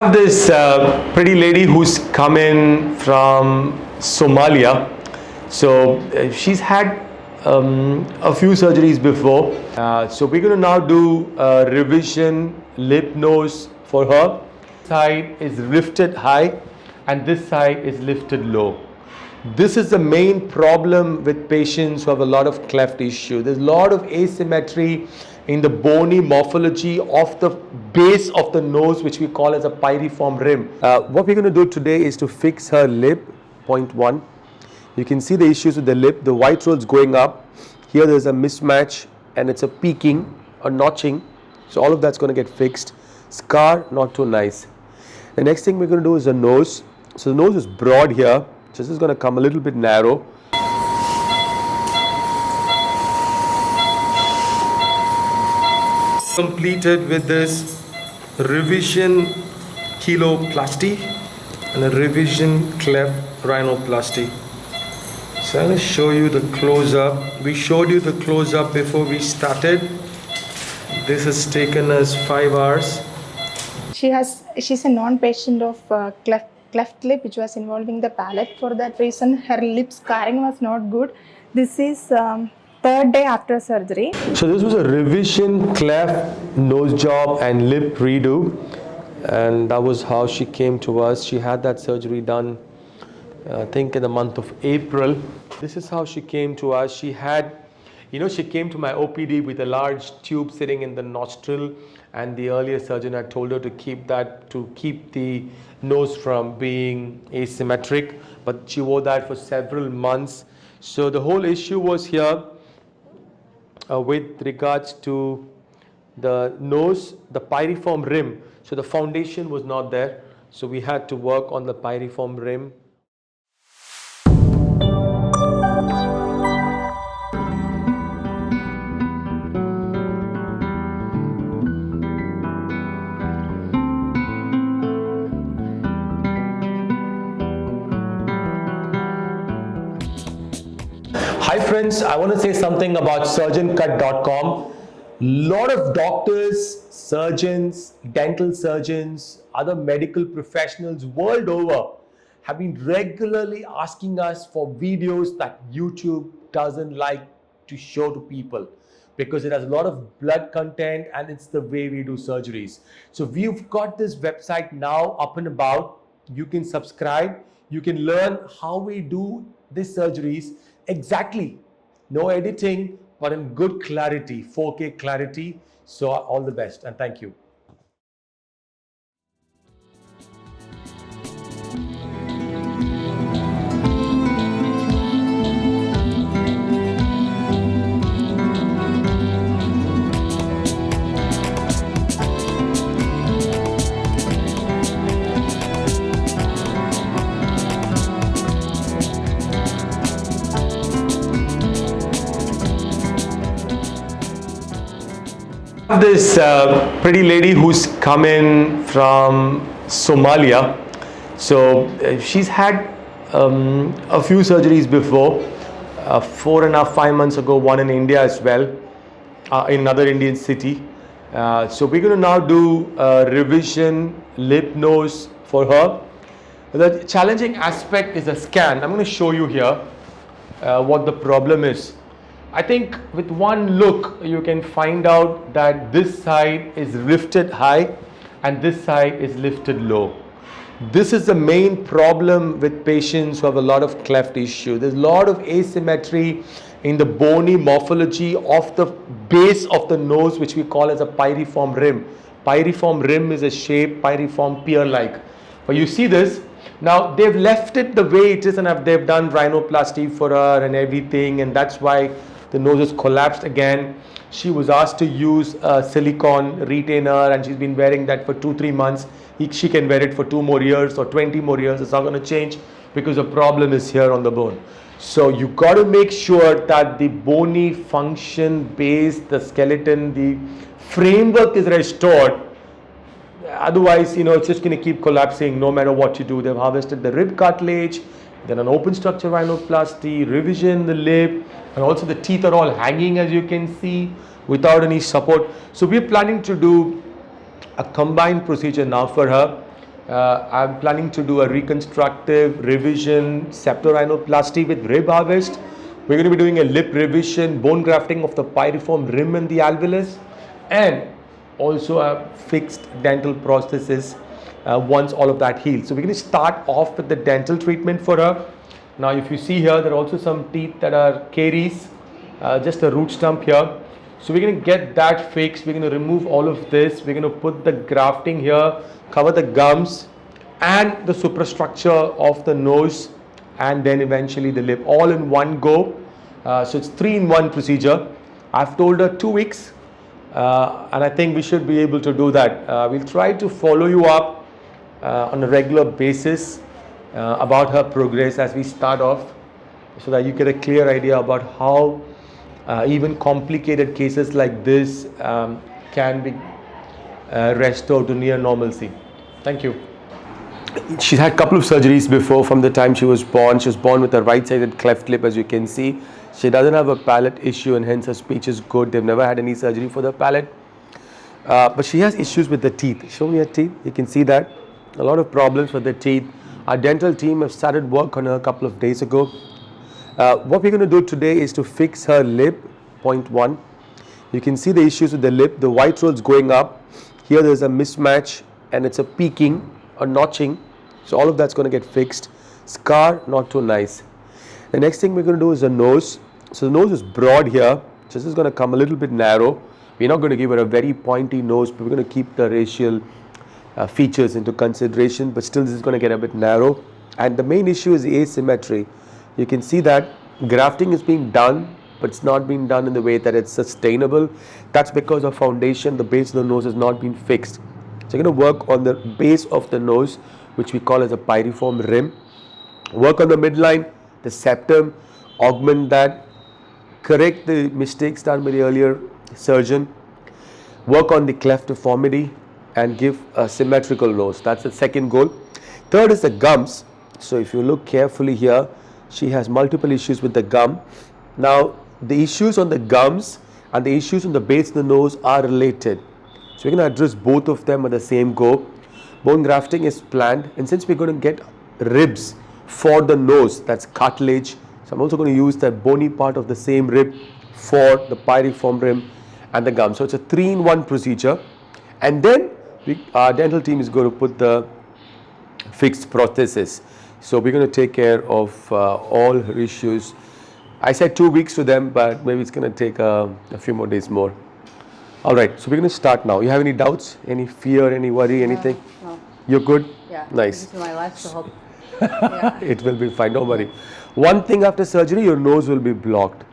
This pretty lady who's come in from Somalia. So she's had a few surgeries before. So we're going to now do revision lip nose for her. This side is lifted high and this side is lifted low. This is the main problem with patients who have a lot of cleft issue. There's a lot of asymmetry in the bony morphology of the base of the nose, which we call as a pyriform rim. What we're going to do today is to fix her lip, point one. You can see the issues with the lip, the white rolls going up. Here there's a mismatch and it's a peaking, a notching. So all of that's going to get fixed. Scar, not too nice. The next thing we're going to do is the nose. So the nose is broad here. So this is going to come a little bit narrow. Completed with this revision kiloplasty and a revision cleft rhinoplasty. So I'm going to show you the close-up. We showed you the close-up before we started. This has taken us 5 hours. She's a non-patient of cleft lip, which was involving the palate. For that reason, her lip scarring was not good. This is third day after surgery. So this was a revision cleft nose job and lip redo, and that was how she came to us. She had that surgery done I think in the month of April. This is how she came to us. She had, she came to my OPD with a large tube sitting in the nostril, and the earlier surgeon had told her to keep the nose from being asymmetric, but she wore that for several months. So the whole issue was here with regards to the nose, the pyriform rim. So the foundation was not there. So we had to work on the pyriform rim. Hi friends, I want to say something about surgeoncut.com. Lot of doctors, surgeons, dental surgeons, other medical professionals world over have been regularly asking us for videos that YouTube doesn't like to show to people because it has a lot of blood content and it's the way we do surgeries. So we've got this website now up and about. You can subscribe. You can learn how we do these surgeries exactly. No editing, but in good clarity, 4K clarity. So all the best and thank you. This pretty lady who's come in from Somalia. So she's had a few surgeries before, 4.5, 5 months ago, one in India as well, in another Indian city. So we're going to now do revision lip nose for her. The challenging aspect is a scan. I'm going to show you here what the problem is. I think with one look you can find out that this side is lifted high and this side is lifted low. This is the main problem with patients who have a lot of cleft issue. There's a lot of asymmetry in the bony morphology of the base of the nose, which we call as a pyriform rim. Pyriform rim is a shape, pyriform pear-like. But you see this. Now they've left it the way it is and they've done rhinoplasty for her and everything, and that's why the nose is collapsed again. She was asked to use a silicone retainer and she's been wearing that for 2-3 months. She can wear it for 2 more years or 20 more years. It's not going to change because the problem is here on the bone. So you got to make sure that the bony function base, the skeleton, the framework is restored. Otherwise, it's just going to keep collapsing no matter what you do. They've harvested the rib cartilage, then an open structure rhinoplasty, revision the lip, and also the teeth are all hanging, as you can see, without any support. So we're planning to do a combined procedure now for her. I'm planning to do a reconstructive revision septorhinoplasty with rib harvest. We're going to be doing a lip revision, bone grafting of the pyriform rim and the alveolus, and also a fixed dental prosthesis once all of that heals. So we're going to start off with the dental treatment for her. Now if you see here, there are also some teeth that are caries, just a root stump here. So we're going to get that fixed. We're going to remove all of this. We're going to put the grafting here, cover the gums and the superstructure of the nose, and then eventually the lip, all in one go. So it's 3-in-1 procedure. I've told her 2 weeks, and I think we should be able to do that. We'll try to follow you up on a regular basis about her progress as we start off, so that you get a clear idea about how even complicated cases like this can be restored to near normalcy. Thank you. She's had a couple of surgeries before. From the time she was born with a right-sided cleft lip, as you can see. She doesn't have a palate issue, and hence her speech is good. They've never had any surgery for the palate, but she has issues with the teeth. Show me her teeth. You can see that a lot of problems with the teeth. Our dental team have started work on her a couple of days ago. What we're going to do today is to fix her lip, point 1. You can see the issues with the lip. The white roll's going up. Here there's a mismatch and it's a peaking or notching. So all of that's going to get fixed. Scar, not too nice. The next thing we're going to do is the nose. So the nose is broad here. So this is going to come a little bit narrow. We're not going to give her a very pointy nose, but we're going to keep the racial features into consideration. But still this is going to get a bit narrow. And the main issue is the asymmetry. You can see that grafting is being done, but it's not being done in the way that it's sustainable. That's because of foundation, the base of the nose has not been fixed. So you're going to work on the base of the nose, which we call as a pyriform rim. Work on the midline, the septum, augment that, correct the mistakes done by the earlier surgeon, work on the cleft deformity, and give a symmetrical nose. That's the second goal. Third is the gums. So if you look carefully here, she has multiple issues with the gum. Now the issues on the gums and the issues on the base of the nose are related. So we're going to address both of them at the same go. Bone grafting is planned, and since we're going to get ribs for the nose, that's cartilage, so I'm also going to use that bony part of the same rib for the pyriform rim and the gum. So it's a 3-in-1 procedure, and then our dental team is going to put the fixed prosthesis. So we're going to take care of all her issues. I said 2 weeks to them, but maybe it's going to take a few more days more. All right, so we're going to start now. You have any doubts, any fear, any worry, anything? No. You're good? Yeah. Nice. This is my life, so hope. Yeah. It will be fine, don't worry. One thing after surgery, your nose will be blocked,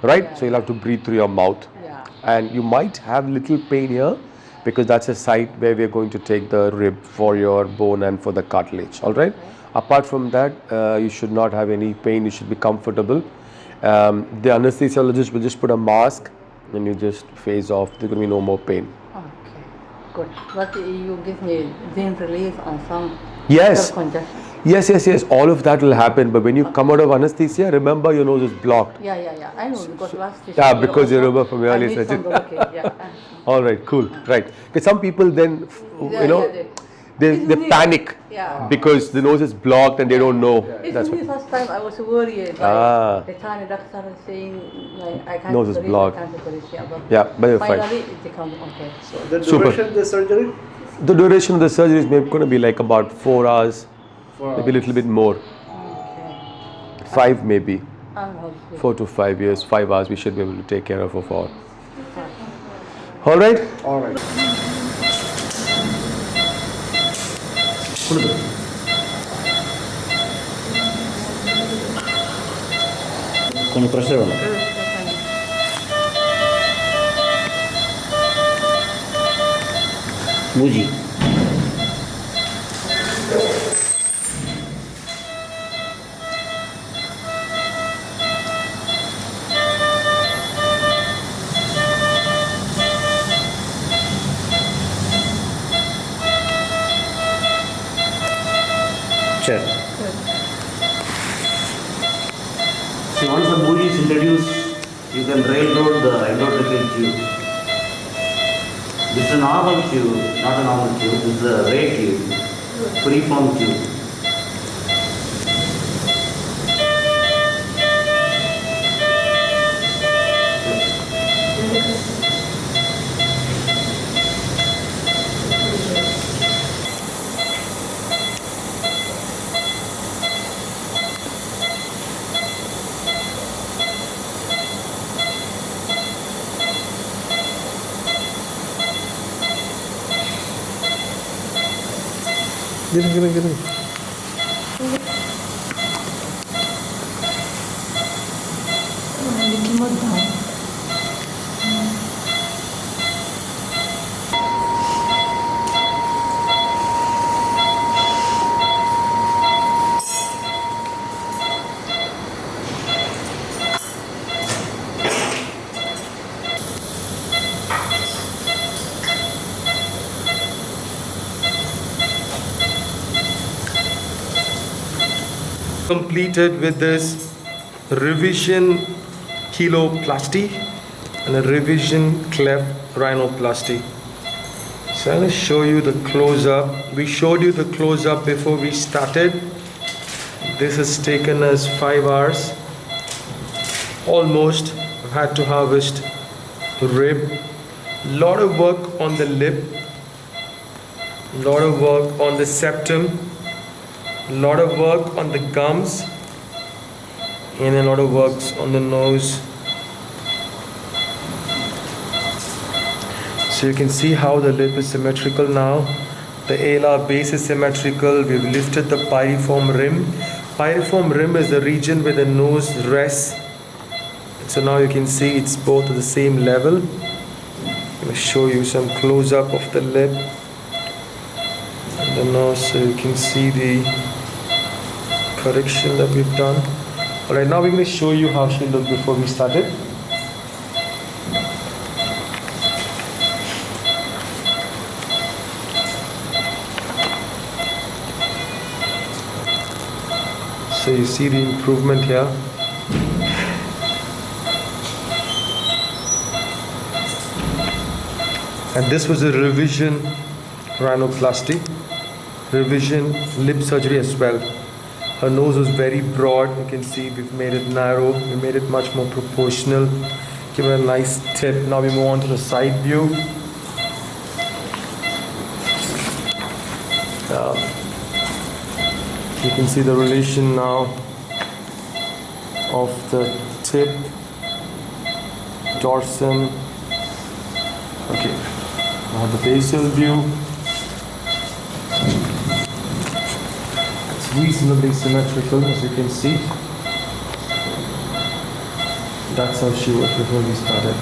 right? Yeah. So you'll have to breathe through your mouth. Yeah. And you might have little pain here, because that's a site where we're going to take the rib for your bone and for the cartilage, all right? Okay. Apart from that, you should not have any pain. You should be comfortable. The anesthesiologist will just put a mask and you just phase off. There's going to be no more pain. Okay. Good. But you give me pain relief and some Yes. congestion. Yes. All of that will happen. But when you come out of anesthesia, remember your nose is blocked. Yeah. I know, because last year. Yeah, because you remember from your I early did some surgery. okay, yeah. All right, cool. Right. Because some people then, they panic. Yeah. Because the nose is blocked and they don't know. It's That's me what. first time I was worried. Ah. The time the doctor was saying, like, I can't Nose is breathe, blocked. I can't breathe, yeah, but Yeah, but you're fine. finally it becomes okay. So the Super. duration of the surgery? The duration of the surgery is maybe going to be like about 4 hours, 4 maybe a little bit more. Okay. 5 maybe. I'm hopeful. 4 to 5 years, 5 hours we should be able to take care of all. All right? All right. கொஞ்சம் pressure வேணும் மூஜி சரி See, once the bougie is introduced, you can railroad the endotracheal tube. This is a normal tube, not a normal tube. This is a ray tube. free-form tube. Get little more down. Completed with this revision kiloplasty and a revision cleft rhinoplasty. So I'm going to show you the close-up. We showed you the close-up before we started. This has taken us 5 hours. Almost. I've had to harvest rib. Lot of work on the lip. Lot of work on the septum. Lot of work on the gums. And a lot of work on the nose. So you can see how the lip is symmetrical now. The alar base is symmetrical. We've lifted the pyriform rim. Pyriform rim is the region where the nose rests. So now you can see it's both at the same level. I'm going to show you some close-up of the lip and the nose so you can see the correction that we've done. Alright, now we're going to show you how she looked before we started. So you see the improvement here. And this was a revision rhinoplasty, revision lip surgery as well. Her nose was very broad. You can see we've made it narrow. We made it much more proportional. Give it a nice tip. Now we move on to the side view. You can see the relation now of the tip, dorsum. Okay, now the basal view. It's reasonably symmetrical, as you can see. That's how she was before we started.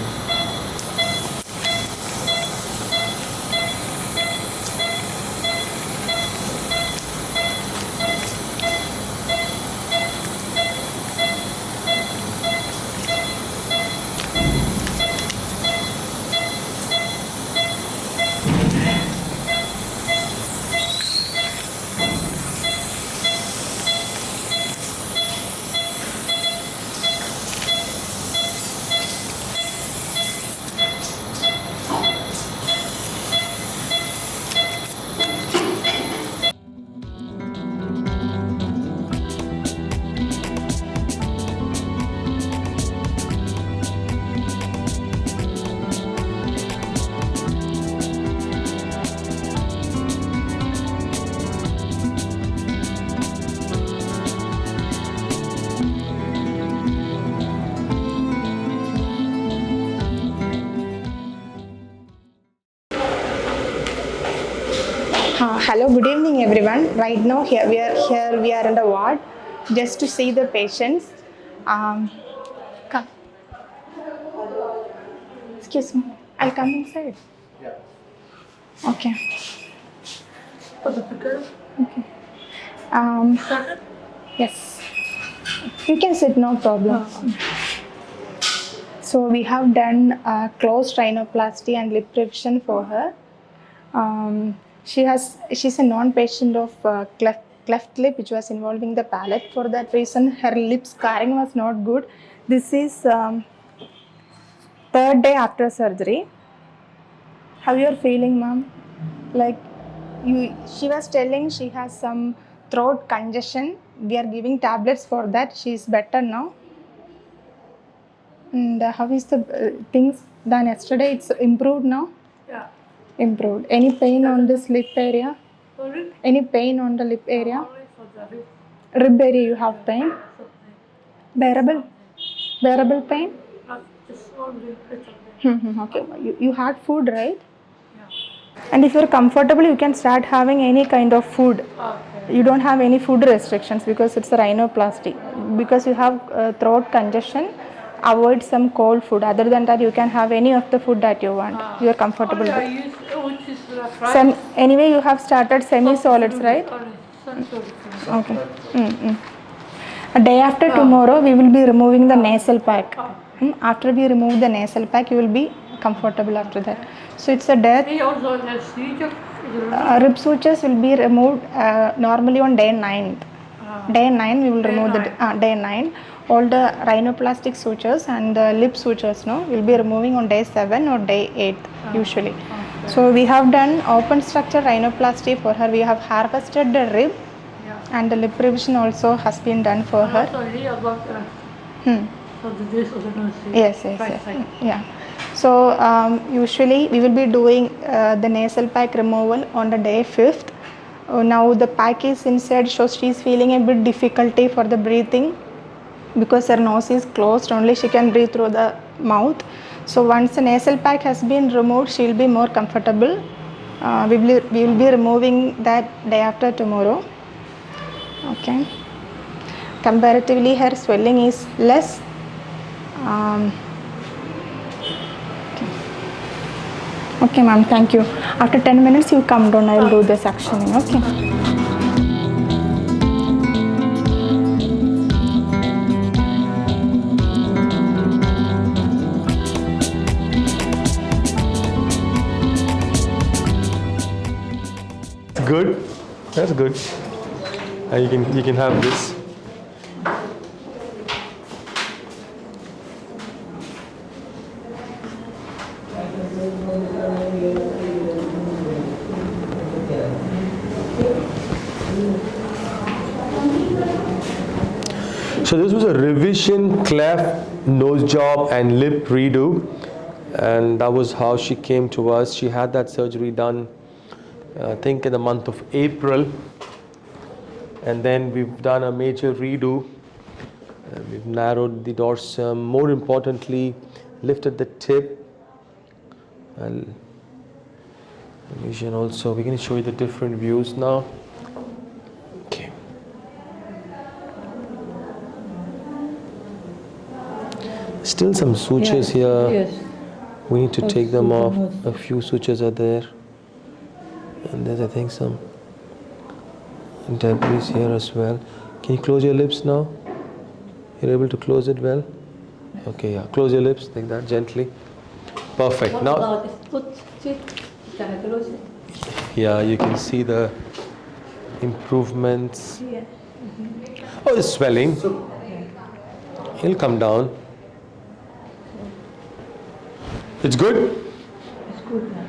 Hello, good evening everyone. Right now we are in the ward just to see the patients. Come. Excuse me, I'll come inside. Yeah. Okay. Okay. Yes. You can sit, no problem. So we have done closed rhinoplasty and lip revision for her. She's a non-patient of cleft lip, which was involving the palate. For that reason, her lip scarring was not good. This is third day after surgery. How you are feeling, ma'am? Like She was telling she has some throat congestion. We are giving tablets for that. She is better now. And how is the things done yesterday? It's improved now? Yeah. Improved. Any pain on this lip area? Sorry? Any pain on the lip area? Only for the rib. Rib area you have pain? Bearable? Bearable pain? Not just only little bit. Okay. You had food, right? And if you're comfortable, you can start having any kind of food. Okay. You don't have any food restrictions because it's a rhinoplasty. Because you have throat congestion, avoid some cold food. Other than that, you can have any of the food that you want. You are comfortable Only I with. use which is the Anyway, you have started semi-solids, right? Only some sort of Okay. A day after tomorrow, we will be removing the nasal pack. After we remove the nasal pack, you will be comfortable after that. So it's a death. He also has seizure. Rib sutures will be removed normally on day 9. Day 9 we will remove the day 9. All the rhinoplastic sutures and the lip sutures will be removing on day 7 or day 8 usually. So we have done open structure rhinoplasty for her. We have harvested the rib and the lip revision also has been done for her. Also really about so this also no see. Yes. Yeah. So usually we will be doing the nasal pack removal on the day 5th. Now the pack is inside, so she is feeling a bit difficulty for the breathing because her nose is closed. Only she can breathe through the mouth. So once the nasal pack has been removed, she will be more comfortable. We will be removing that day after tomorrow. Okay. Comparatively, her swelling is less. Okay, ma'am, thank you. After 10 minutes, you come down. I will do the suctioning. Okay. Good. That's good. And you can have this. So this was a revision, cleft, nose job and lip redo, and that was how she came to us. She had that surgery done I think in the month of April, and then we've done a major redo. We've narrowed the dorsum, more importantly lifted the tip, and vision also. We're going to show you the different views now. Okay. Still some sutures here. Yes. We need to take them off. A few sutures are there. And there's, I think, some debris here as well. Can you close your lips now? You're able to close it well? Okay, yeah. Close your lips like that, gently. Perfect. What Now, about this foot? Can I close it? yeah, you can see the improvements. Yeah. Oh, it's swelling. It'll come down. It's good? It's good now.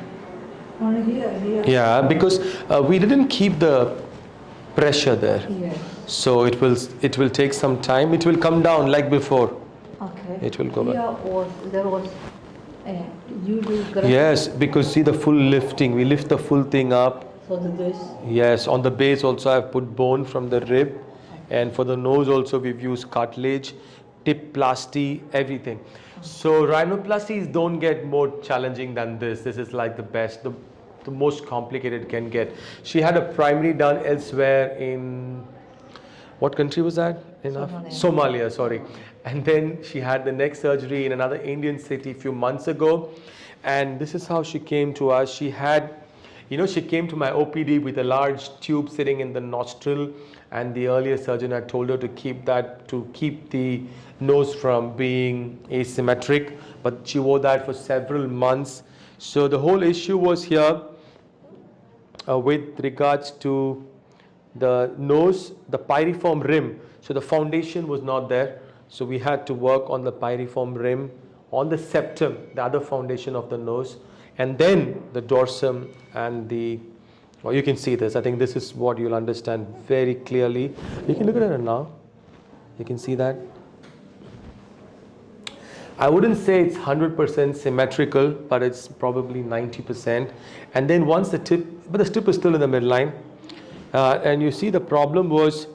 Only here. Yeah, because we didn't keep the pressure there. Yes. So it will take some time. It will come down like before. Okay. It will go back. There was you do Yes, because see the full lifting. We lift the full thing up. So this. Yes, on the base also I've put bone from the rib, and for the nose also we've used cartilage, tip plasty, everything. So rhinoplasties don't get more challenging than this. This is like the best, the most complicated can get. She had a primary done elsewhere in, what country was that? In Somalia, sorry. And then she had the neck surgery in another Indian city a few months ago. And this is how she came to us. She had, she came to my OPD with a large tube sitting in the nostril, and the earlier surgeon had told her to keep that, to keep the nose from being asymmetric, but she wore that for several months. So the whole issue was here with regards to the nose, the pyriform rim. So the foundation was not there. So we had to work on the pyriform rim, on the septum, the other foundation of the nose, and then the dorsum and the Well, you can see this. I think this is what you'll understand very clearly. You can look at it now. You can see that. I wouldn't say it's 100% symmetrical, but it's probably 90%. And then once the tip is still in the midline. And you see the problem was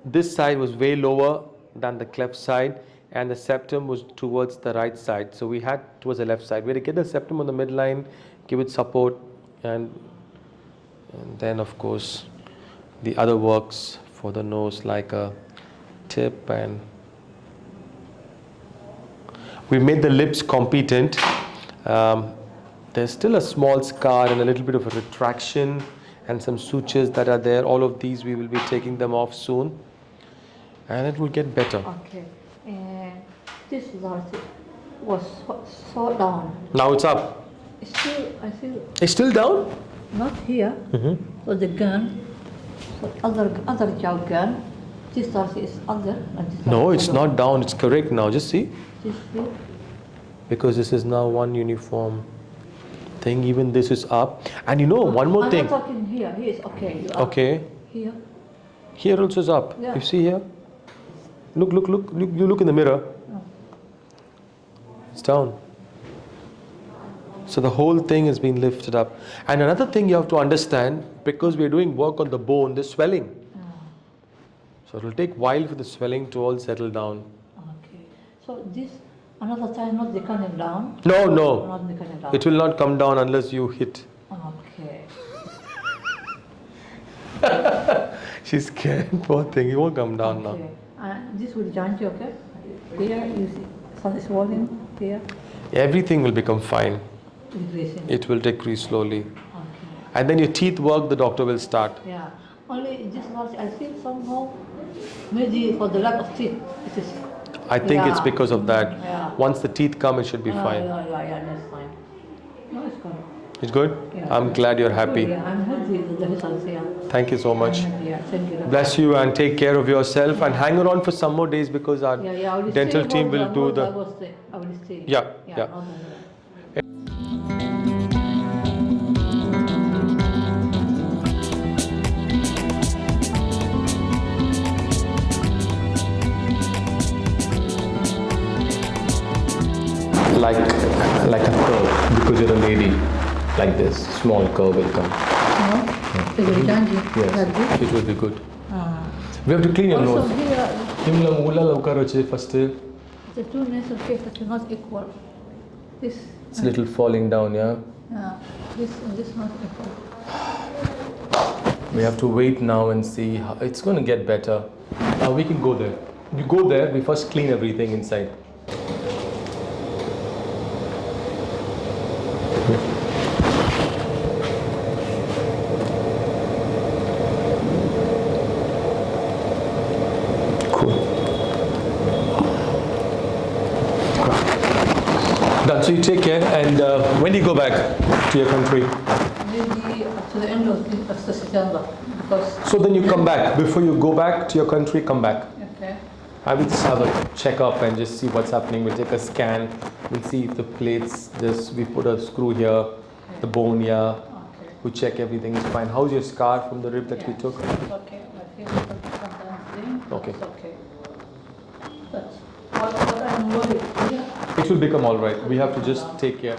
this side was way lower than the cleft side, and the septum was towards the right side. So we had towards the left side. We had to get the septum on the midline, give it support, and then of course the other works for the nose, like a tip, and we made the lips competent. There's still a small scar and a little bit of a retraction and some sutures that are there. All of these we will be taking them off soon, and it will get better. Okay. This was so down. Now it's up. Still, I feel It's still down? not here. So the gun, so other jaw gun. This also is under. And this No, also it's not down. It's correct now. Just see. This here. Because this is now one uniform thing. Even this is up. And you know, one more I'm thing. not talking here. Here is okay. You are Okay. here. Here also is up. Yeah. You see here? Look. You look in the mirror. Oh. It's down. So the whole thing has been lifted up. And another thing you have to understand, because we are doing work on the bone, the swelling. So it will take a while for the swelling to all settle down. Okay. So this another time not the coming down. No. Not the coming down. It will not come down unless you hit. Okay. She's scared, poor thing. It won't come down now. Okay. And this will change, okay? Here you see some swelling here. Everything will become fine. Decreasing. It will decrease slowly. Okay. And then your teeth work, the doctor will start. Yeah. Only this one I feel somehow maybe for the lack of teeth. It is. I think it's Yeah. because of that. Yeah. Once the teeth come, it should be fine. Yeah, that's fine. No, it's good. It's good? Yeah. I'm glad you're happy. Yeah, I'm happy with the results here. Thank you so much. Yeah, thank you. Bless you and take care of yourself, and hang around for some more days because our Yeah, I will dental stay team will do the... I will stay. Yeah. not only- Like a curve, because you're a lady. Like this, small curve will come. No? It will change it like this. It will be good. Ah. We have to clean your Also nose. here, Himla mula lauka roche first. the two nasal cases are not equal. This, It's a little falling down, yeah. this not equal. We have to wait now and see how it's going to get better. We can go there. You go there, we first clean everything inside. Cool. Done. So you take care, and when do you go back to your country? Maybe to the end of September, because So then you come back. Before you go back to your country, come back. okay. I will just have a check-up and just see what's happening. We'll take a scan. We'll see if the plates, we put a screw here, the bone here. Okay. We check everything is fine. How's your scar from the rib that we took? It's okay. I feel sometimes thing. Okay. It's okay. That's what I'm worried. Yeah. It will become all right. We have to just take care.